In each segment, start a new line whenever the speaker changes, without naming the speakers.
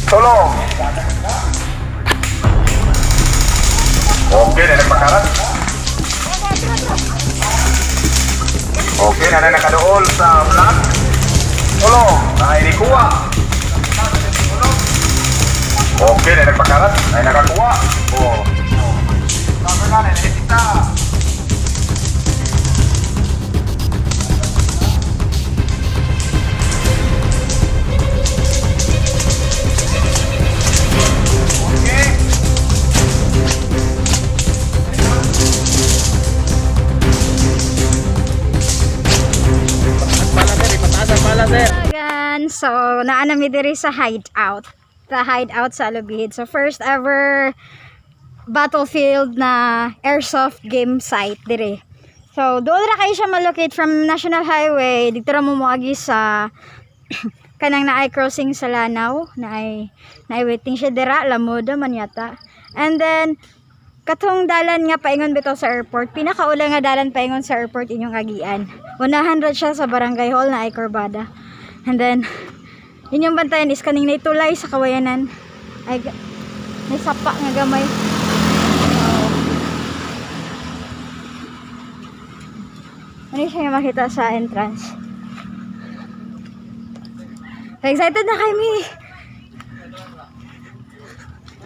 Tulong. Okay, na nagpakarat. Okay, na nakadool sa flat. Tulong. Ay, kuha. Okay, na nagpakarat. Ay, nakakuha. Oh. Sabi na, nakikita.
So, naanami diri sa Hideout. The Hideout sa Alubijid. So, first ever battlefield na Airsoft game site diri. So, doon ra kayo siya malocate from National Highway. Dito ra mo moagi sa kanang naay crossing sa Lanao. Naay waiting siya dira. Lamoda man yata. And then, katong dalan nga paingon bitaw sa airport. Pinakaula nga dalan paingon sa airport inyong agian. 100 siya sa barangay hall na ay kurbada. And then, inyong bantayan is kaning naitulay sa kawayanan. Ay, may sapa nga gamay. Ano siya nga makita sa entrance. So, excited na kami.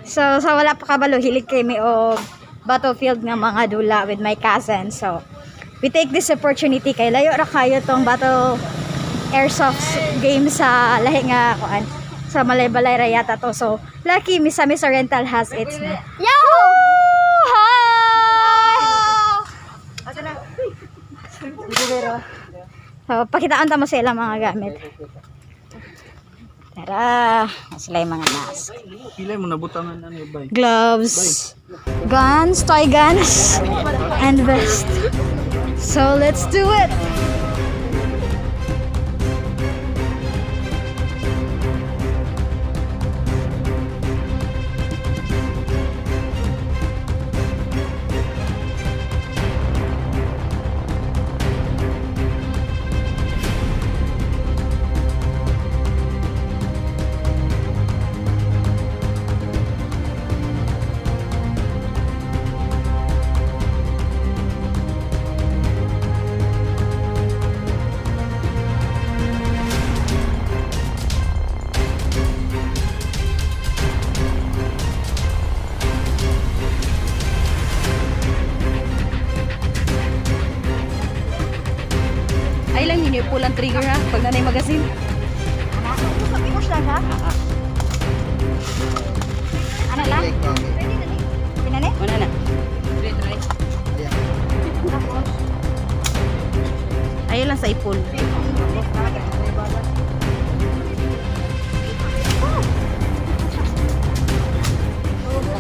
So, sa wala pa kabalo, hilig kami o battlefield nga mga dula with my cousin. So, we take this opportunity kay layo ra kayo tong battle Airsoft game sa lahi nga kuan sa Malay-Balay Rayata to. So, lucky Misamis Oriental has its name. Yo! Hi! So, pakitaan ta mo sa ilang mga gamit. Tara, sila yung mga mask.
Pilay mo nabutangan ano bay.
Gloves, guns, toy guns, and vest. So, let's do it!
Ay lang yun yung pulang trigger ha, pag nanay magazine.
Push lang ha? Ano lang? Pinani?
Wala na. Try. Ayaw lang sa ipon.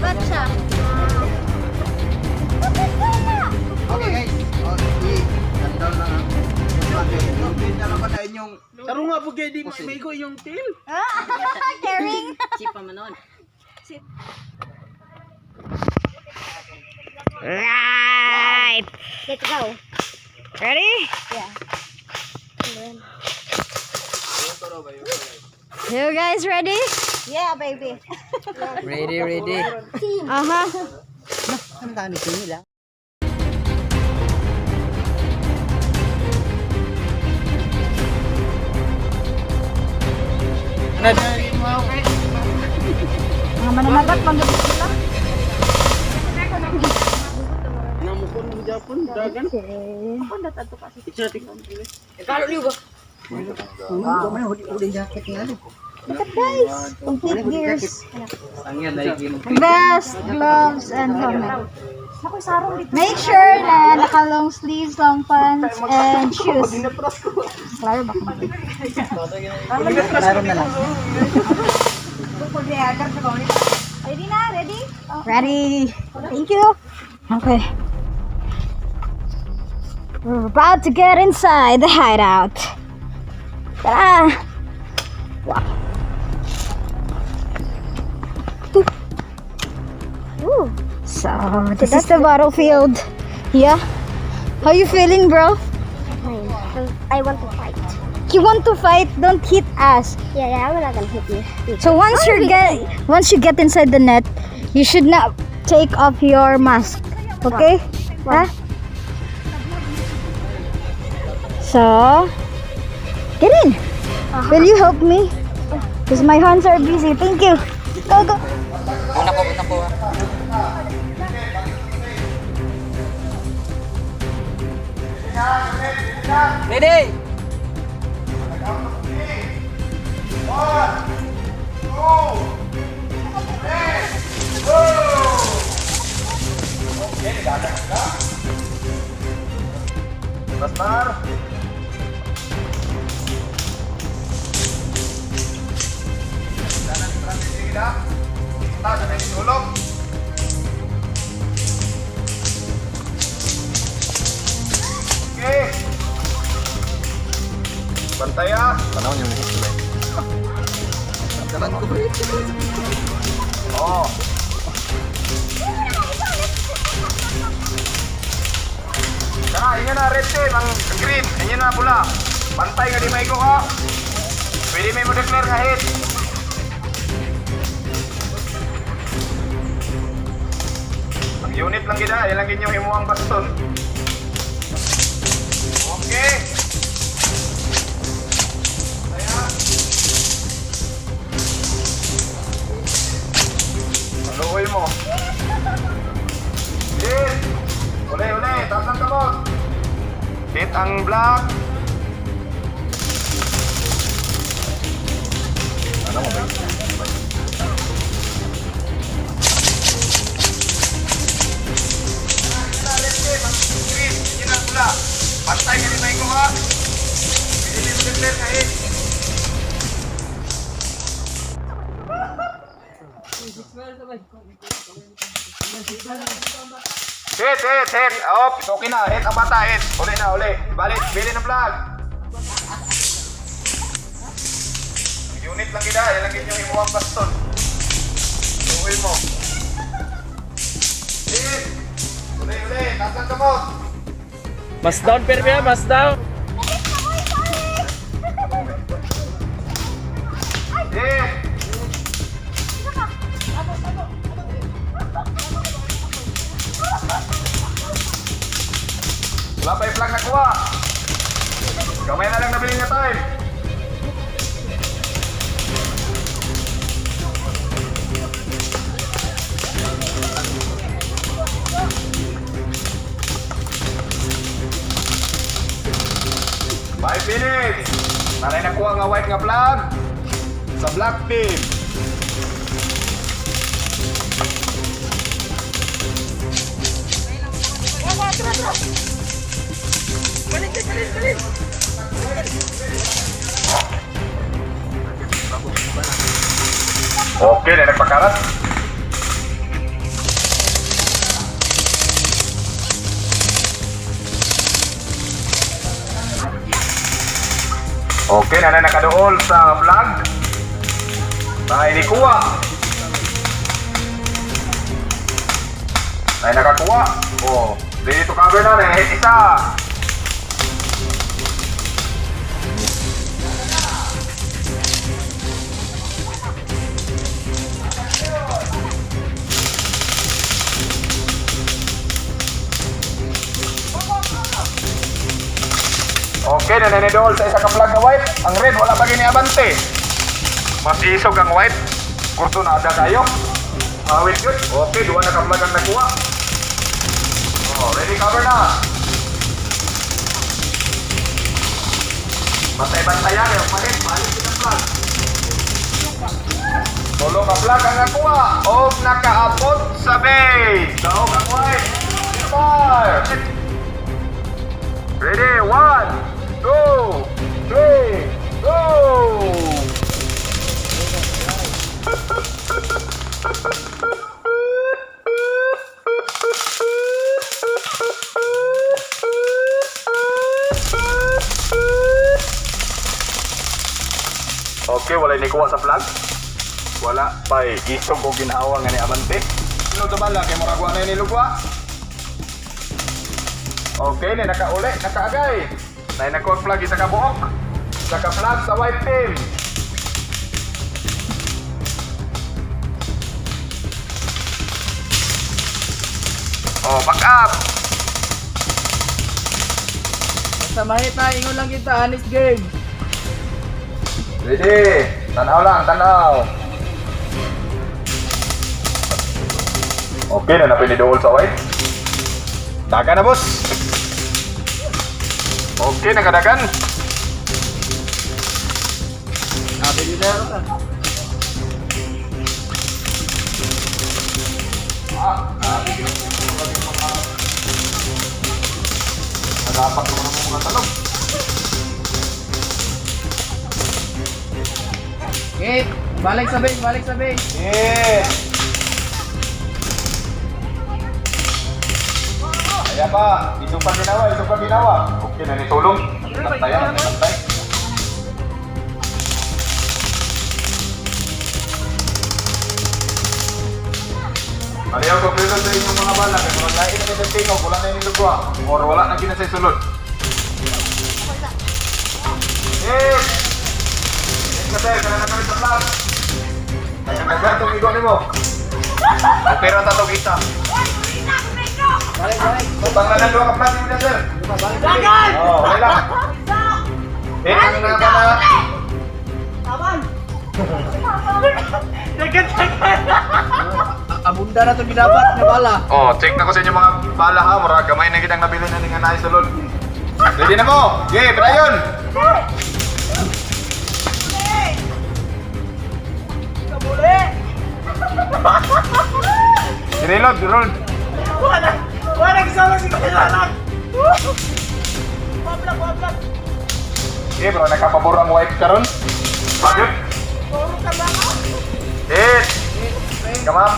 Ba't siya?
Okay guys. Down na. Taro nga po kayo di maigo yung tail.
Caring?
Chip pa manon.
Right! Let's go. Ready? Yeah. You guys ready? Yeah, baby.
Ready.
Aha.
Ang dami ko nila.
Mga mananagat, manggabit sila.
Namukon ng Japon, dagan.
Ako natato kasi.
Exotic ang pili.
Kalo niyo ba?
May huli jacket nga.
Look at guys. Complete gears.
Ang yan dahil
Vest, gloves, and helmet. Make sure na naka long sleeves, long pants, and shoes. Klaro ba kung
klaro na lang.
Ready na? Ready? Ready. Thank you. Okay. We're about to get inside the hideout. Tara! Wow. Ooh. So, this is the battlefield. Yeah? How you feeling, bro?
I want to fight.
you want to fight, don't hit us.
Yeah, I'm not gonna hit you.
So once you get inside the net, you should not take off your mask. Okay? Huh? So get in. Will you help me? Because my hands are busy. Thank you. Go, go.
Una po. Ready?
Bastar. Kanan strategi kita. Kita sampai di sulok. Oke. Bantay ya. Panahon yung Oh. Nah, ini na red team, ang green, ini na pula. Bantay nga di may ko ha. Pwede may mo declare nga hit. Ang unit lang gina, ilang ginyo himuang baston. Okay. Saya. Maluoy mo. Hit. Uli, taas ang kamot. Hit ang black. Ano mo ba? Green, yun ang pula. Pantay ka rin na ikaw ha. Pwede mo declare na hit. Hit. Oh, okay na. Hit ang bata, hit. Uli. Balik, bili ng flag. Unit lang gina, ilagin yung himuang baston. Tuloy mo. Hit. Uli. Taas ang kamot.
Mas down, Pervia, mas down.
Hit. Wala pa yung flag nakuha. Kamay na lang nabili niya time. Five minutes. Nanay nakuha nga white nga flag sa black team.
Balik.
Okay, na nagpakarat. Okay, na nakadool sa flag. Tayo ni kuha. Tayo nakakuha. Oh, ready to cover na. Hit isa. Okay, nanenedol sa isa ka flag na white. Ang red, wala pa giniabante. Mas isog ang white. Kurso na ada kayo. Awit yun. Okay, duwa na ka flag ang nakuha. Oh, ready cover na. Bantay-bantayan yung palit. Balik kita flag. Solo ka flag ang nakuha. O nakaabot sa base. Daog ang white. Fire. Ready, 1, 2, 3, go! Okay, wala ni kuha sa flag. Wala pa isog o ginawa nga ni Abante. Sino to bala kay murag wa na ni lugwa. Okay, ni nakauli, nakaagay. Nay nakuha flag isa ka buok. Isa ka flag sa white team. Oh, back up.
Basta mahit na, ingon lang kita, honest game.
Ready. Tanaw lang, tanaw. Okay, na napinidool sa white. Dagan na, boss. Okay, nagadagan.
Sabi nila ka.
Nagapak mo ng mga talong.
Okay, balik sa base, balik sa base.
Yeah. Kaya pa, isupang ginawa, isupang ginawa. Okay, nanitulong. Nantayan, nantay. Ayaw ko prito sa inyong mga bala. Kaya kung lain na nito tingog, wala na yung lugwa. Or wala na kinasay sulod. Yes! Yes ka sir, kaya na kami sa flag. Kaya nagdagan itong igo ni mo. Pero tatog isa.
Balik, balik.
Utang na ng 2 ka flag niya sir.
Balik sa base.
Oo, okay lang. Eh, ano na ka na?
Abunda na ito ginabat na bala.
Oh, check na ko sa inyo mga bala ha. Mura, gamay na kitang nabili na nga na isulod. Ready na ko? Yeah, Brian! Reload, reload.
Wala kasama si Kailanak.
Okay bro, nakapabor ang white karon. Bakit? Hit! Come on.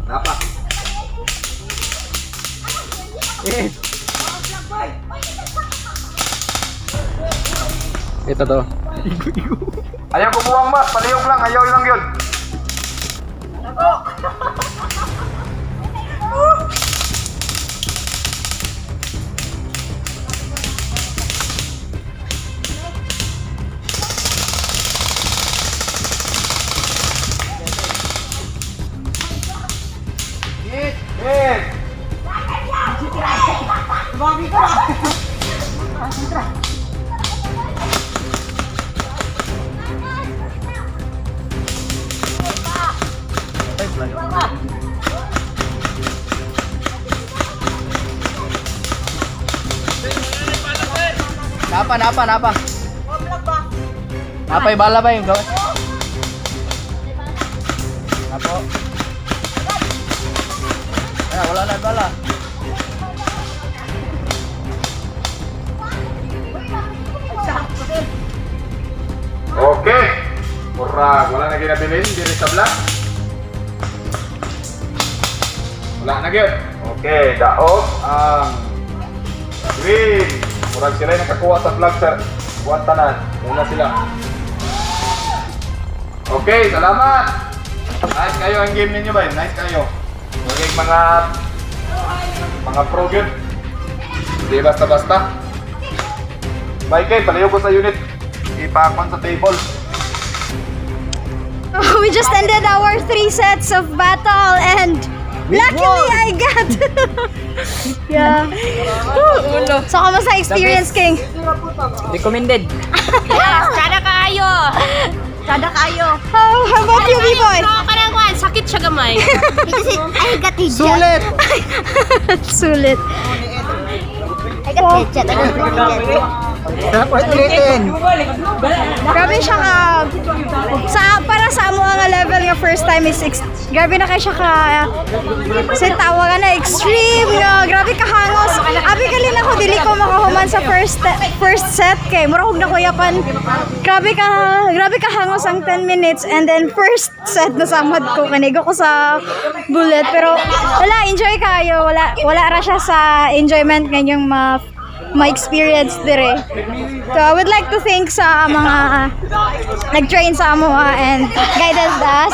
Napa?
Ito to.
Ayaw ko buwang mas, palihog lang, ayaw lang yun. Hit!
Napa. Napa yung bala ba yung gawin? Napo. Wala na bala.
Okay. Murag, wala na ginabilin, diri sa black. Wala na gyud. Okay, daog ang green. Murag sila yung nakakuha sa flag sir. Buwan tanan. Una sila. Okay, salamat. Nice kayo ang game ninyo ba? Nice kayo. Okay, mga pro good. Hindi basta-basta. Bye kay, palayo ko sa unit. Ipakon sa table.
Oh, we just ended our 3 sets of battle and luckily I got yeah. So kamusta experience, King?
Recommended.
Yes, kada kaayo. Kada kaayo.
How about you, B-boy?
So, kanang kuan, sakit siya gamay.
I got it.
Sulit.
Sulit.
I got headset.
Dapat ulitin.
Grabe siya ka para sa amo nga level nga first time is grabe na kay siya ka kasi tawagan na extreme nga grabe ka hangos abi kalin ako dili ko makahuman sa first set kay mura og nakuyapan grabe ka hangos ang 10 minutes and then first set nasamad ko kanigo ko sa bullet pero wala enjoy kayo wala ra siya sa enjoyment ngayong my experience dire. So I would like to thank sa mga nag-train sa amo and guided us.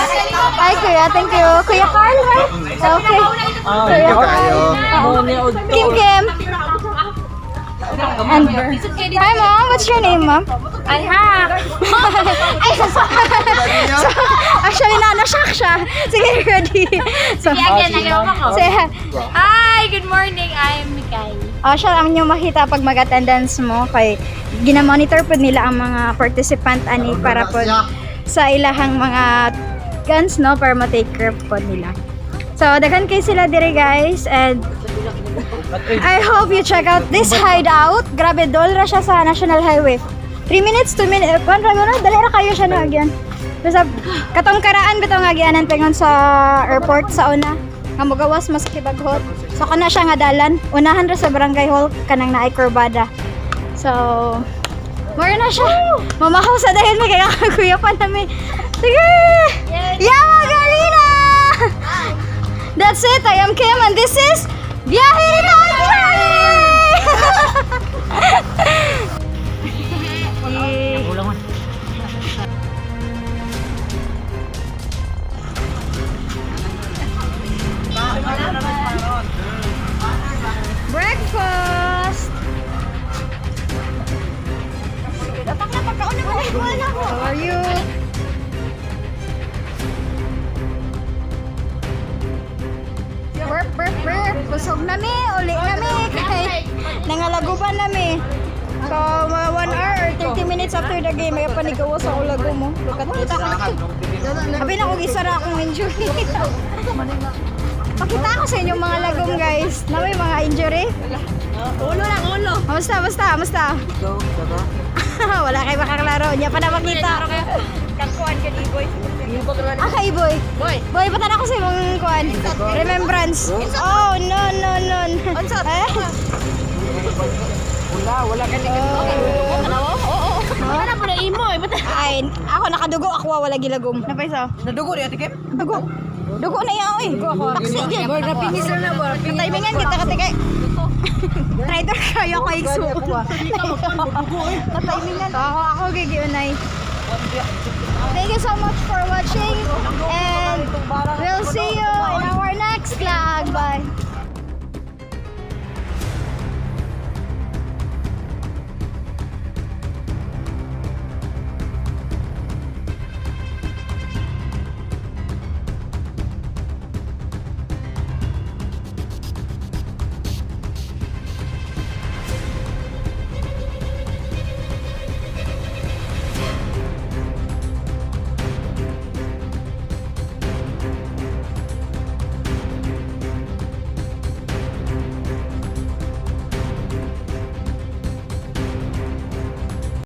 Hi Kuya, thank you. Kuya Carl, right? Okay. Kuya Carl. Kim Kim. And hi mom, what's your name mom?
Ay, ha!
So, actually na-shock siya. Sige, ready. So, say hi.
Hi, good morning. I'm Mikay.
Siya ang inyo makita pag mag-attendance mo kay ginamonitor po nila ang mga participant ani para po sa ilahang mga guns no para ma-take care po nila. So daghan kay sila dire guys and I hope you check out this hideout. Grabe dol ra siya sa National Highway. 3 minutes, 2 minutes. Kuan ra no, dali ra kayo siya na agyan. Basta katong karaan bitong agyanan pengon sa airport sa una. Nga mogawas mas kibaghot. So kana siya nga dalan, unahan ra sa barangay hall kanang naay kurbada. So more na siya. Mamahaw sa dahil may kaya pa namin. Sige! Yawa Garena! That's it. I am Kim and this is Biyahe Ito! Breakfast! Dapat na pagkaon na ako. How are you? Burp. Busog na mi. Uli na mi. Kay nangalaguban na mi. So, 1 hour or 30 minutes after the game, may panigawa sa ulago mo. Look at this. Sabi na kung isa na akong injury. Pakita ko sa inyong mga lagom guys na may mga injury.
Ulo lang, ulo.
Kamusta? Wala kayo makaklaro. Hindi pa na makita.
Kakuan ka ni Boy.
Kay Boy. Boy, patan ako sa imong kuan. Remembrance. Oh, no.
Wala ka ni.
Oo. Ano po na imo eh.
Ay, ako nakadugo ako wala gilagom. Napaysa.
Nadugo ni Ate Kim?
Dugo na yaw eh. Taxi gyud.
Rapinisir na ba?
Timingan kita katikay. Rider kayo kay Igso. Timingan. Ako gigiunay. Thank you so much for watching and